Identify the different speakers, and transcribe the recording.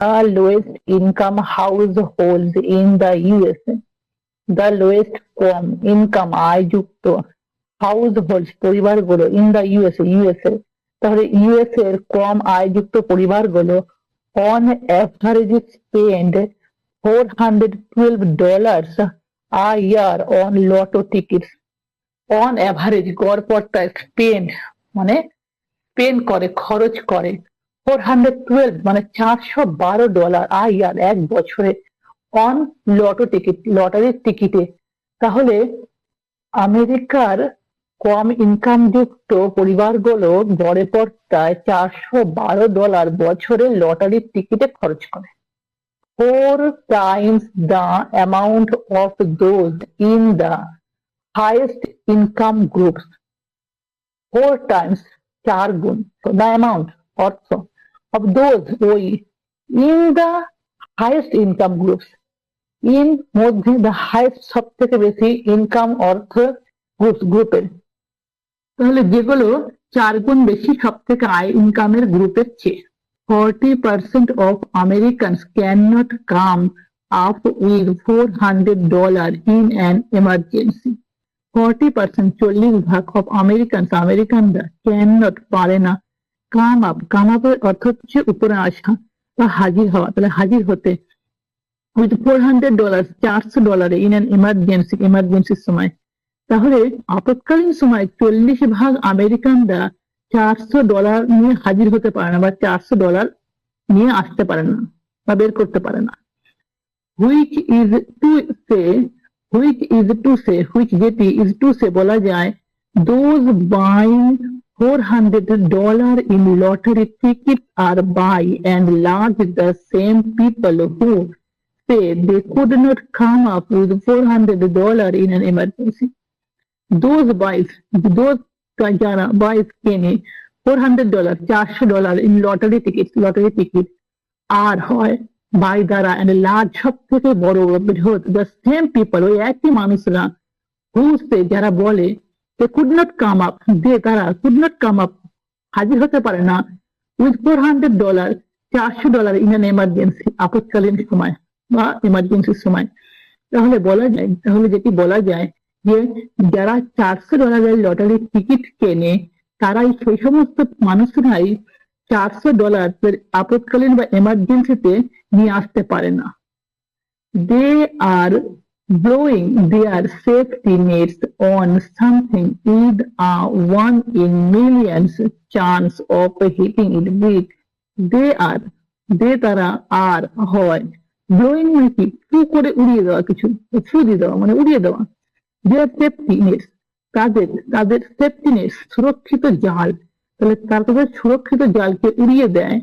Speaker 1: The lowest income households in the USA. The lowest কম income আয়যুক্ত households পরিবারগুলো in the USA. তাহলে USA এর কম আয়যুক্ত পরিবারগুলো on average spend $412 a year on lotto tickets. On average গড়পড়তা স্পেন্ড মানে স্পেন্ড করে খরচ করে 412 মানে $412 a year এক বছরে অন লটো টিকিট লটারির টিকিটে। তাহলে আমেরিকার কম ইনকাম যুক্ত পরিবারগুলো গড়ে পড়তায় $412 বছরে লটারির টিকিটে খরচ করে। 4 times the amount of those in the highest income groups. 4 times 4 গুণ the amount অর্থ of those ওই in the highest income groups in মধ্যে the highest সব থেকে বেশি ইনকাম অর্থ গ্রুপের। তাহলে যেগুলো 4 গুণ বেশি সব থেকে আয় ইনকামের গ্রুপের চেয়ে। 40% of Americans cannot come up with $400 in an emergency. 40% 40% of আমেরিকানরা cannot পারে না come up এর অর্থ হচ্ছে উপরে আসা বা হাজির হওয়া, তাহলে হাজির হতে with $400 $400 in an emergencyর সময়। তাহলে আপৎকালীন সময় 40% আমেরিকানরা $400 নিয়ে হাজির হতে পারে না বা $400 নিয়ে আসতে পারে না বা বের করতে পারে না। which যেটি is to say বলা যায় those buying $400 in lottery tickets are by and large the same people who say they could not come up with $400 in an emergency. Those যারা buys কেনে $400 $400 in lottery ticket আর হয় by দ্বারা and large সব থেকে বড় বৃহৎ the same people ওই একই মানুষরা who say যারা বলে they could not come up তারা could not come up হাজির হতে পারে না with $400 $400 in an emergency আপৎকালীন সময় বা এমার্জেন্সির সময়। তাহলে যেটি বলা যায় যে যারা $400 লটারি টিকিট কেনে তারাই সেই সমস্ত মানুষরাই $400 আপৎকালীন বা এমার্জেন্সিতে নিয়ে আসতে পারে না। They are blowing their safety nets on something with a 1 in millions chance of hitting it big. তারা আর হয় ব্লোয়িং মানে কি ফু করে উড়িয়ে দেওয়া, কিছু ফু দিয়ে দেওয়া মানে উড়িয়ে দেওয়া। their safety nets তাদের সেফটি নেট সুরক্ষিত জাল, তাহলে তাদের সুরক্ষিত জালকে উড়িয়ে দেয়